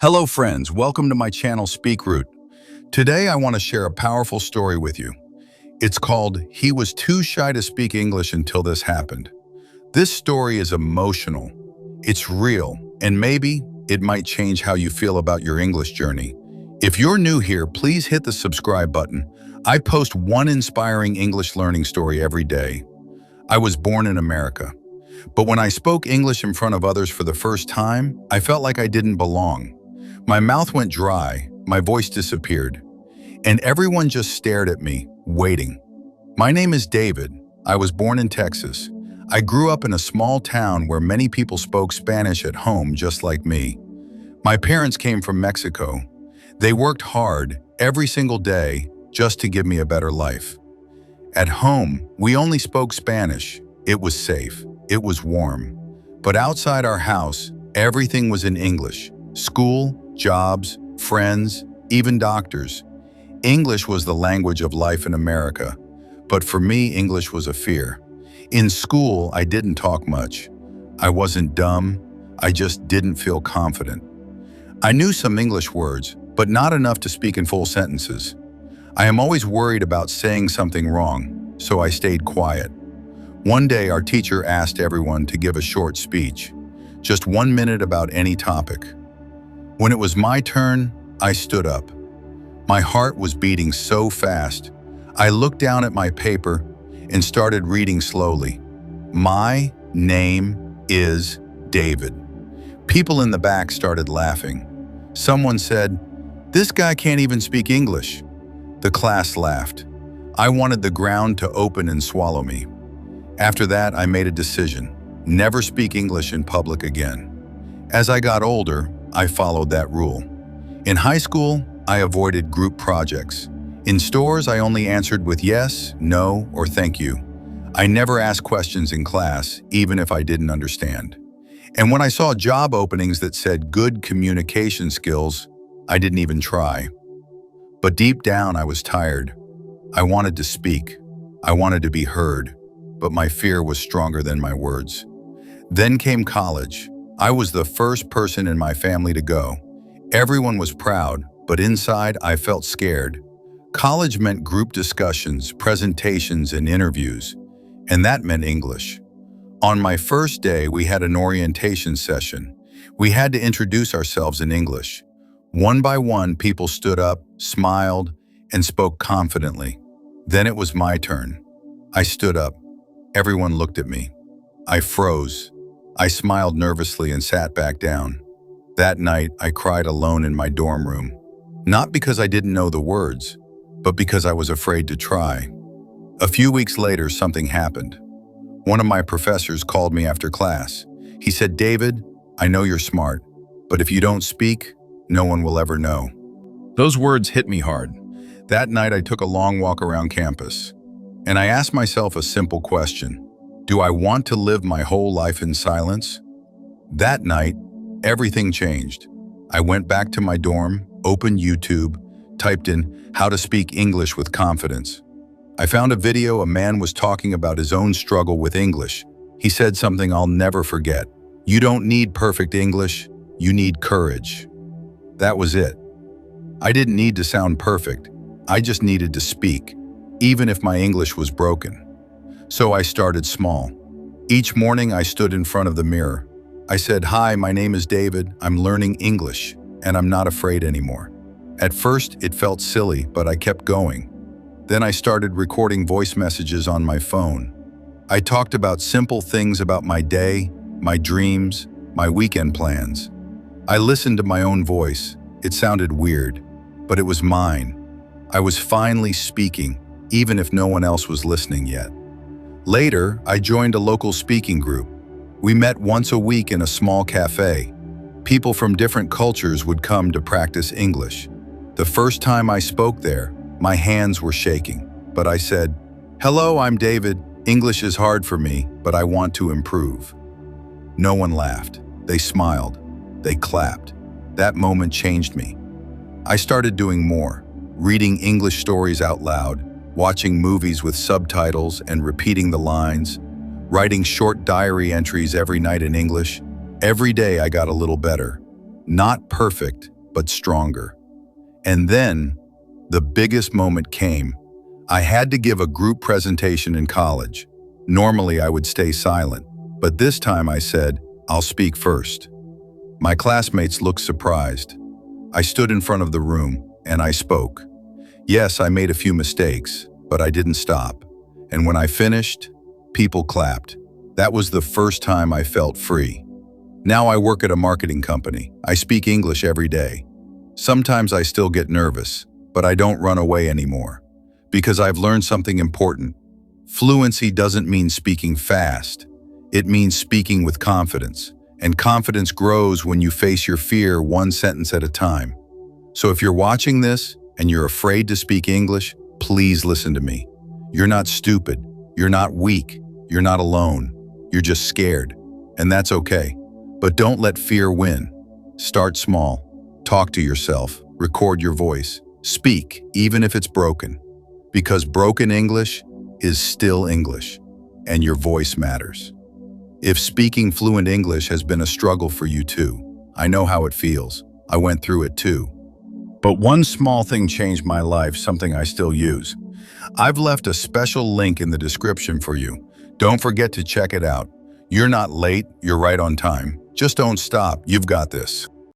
Hello friends, welcome to my channel Speak Root. Today I want to share a powerful story with you. It's called He Was Too Shy to Speak English Until This Happened. This story is emotional, it's real, and maybe it might change how you feel about your English journey. If you're new here, please hit the subscribe button. I post one inspiring English learning story every day. I was born in America, but when I spoke English in front of others for the first time, I felt like I didn't belong. My mouth went dry, my voice disappeared, and everyone just stared at me, waiting. My name is David. I was born in Texas. I grew up in a small town where many people spoke Spanish at home just like me. My parents came from Mexico. They worked hard every single day just to give me a better life. At home, we only spoke Spanish. It was safe. It was warm. But outside our house, everything was in English. School, jobs, friends, even doctors. English was the language of life in America, but for me, English was a fear. In school, I didn't talk much. I wasn't dumb, I just didn't feel confident. I knew some English words, but not enough to speak in full sentences. I am always worried about saying something wrong, so I stayed quiet. One day, our teacher asked everyone to give a short speech, just 1 minute about any topic. When it was my turn, I stood up. My heart was beating so fast. I looked down at my paper and started reading slowly. My name is David. People in the back started laughing. Someone said, "This guy can't even speak English." The class laughed. I wanted the ground to open and swallow me. After that, I made a decision: never speak English in public again. As I got older, I followed that rule. In high school, I avoided group projects. In stores, I only answered with yes, no, or thank you. I never asked questions in class, even if I didn't understand. And when I saw job openings that said good communication skills, I didn't even try. But deep down, I was tired. I wanted to speak. I wanted to be heard, but my fear was stronger than my words. Then came college. I was the first person in my family to go. Everyone was proud, but inside I felt scared. College meant group discussions, presentations, and interviews, and that meant English. On my first day, we had an orientation session. We had to introduce ourselves in English. One by one, people stood up, smiled, and spoke confidently. Then it was my turn. I stood up. Everyone looked at me. I froze. I smiled nervously and sat back down. That night, I cried alone in my dorm room. Not because I didn't know the words, but because I was afraid to try. A few weeks later, something happened. One of my professors called me after class. He said, "David, I know you're smart, but if you don't speak, no one will ever know." Those words hit me hard. That night, I took a long walk around campus, and I asked myself a simple question. Do I want to live my whole life in silence? That night, everything changed. I went back to my dorm, opened YouTube, typed in how to speak English with confidence. I found a video a man was talking about his own struggle with English. He said something I'll never forget. "You don't need perfect English, you need courage." That was it. I didn't need to sound perfect. I just needed to speak, even if my English was broken. So I started small. Each morning I stood in front of the mirror. I said, "Hi, my name is David. I'm learning English, and I'm not afraid anymore." At first, it felt silly, but I kept going. Then I started recording voice messages on my phone. I talked about simple things about my day, my dreams, my weekend plans. I listened to my own voice. It sounded weird, but it was mine. I was finally speaking, even if no one else was listening yet. Later, I joined a local speaking group. We met once a week in a small cafe. People from different cultures would come to practice English. The first time I spoke there, my hands were shaking, but I said, "Hello, I'm David. English is hard for me, but I want to improve." No one laughed. They smiled. They clapped. That moment changed me. I started doing more, reading English stories out loud, watching movies with subtitles and repeating the lines, writing short diary entries every night in English. Every day I got a little better. Not perfect, but stronger. And then, the biggest moment came. I had to give a group presentation in college. Normally, I would stay silent, but this time I said, "I'll speak first." My classmates looked surprised. I stood in front of the room, and I spoke. Yes, I made a few mistakes, but I didn't stop. And when I finished, people clapped. That was the first time I felt free. Now I work at a marketing company. I speak English every day. Sometimes I still get nervous, but I don't run away anymore. Because I've learned something important. Fluency doesn't mean speaking fast. It means speaking with confidence. And confidence grows when you face your fear one sentence at a time. So if you're watching this and you're afraid to speak English, please listen to me. You're not stupid. You're not weak. You're not alone. You're just scared. And that's okay. But don't let fear win. Start small. Talk to yourself. Record your voice. Speak, even if it's broken. Because broken English is still English, and your voice matters. If speaking fluent English has been a struggle for you too, I know how it feels. I went through it too. But one small thing changed my life, something I still use. I've left a special link in the description for you. Don't forget to check it out. You're not late, you're right on time. Just don't stop, you've got this.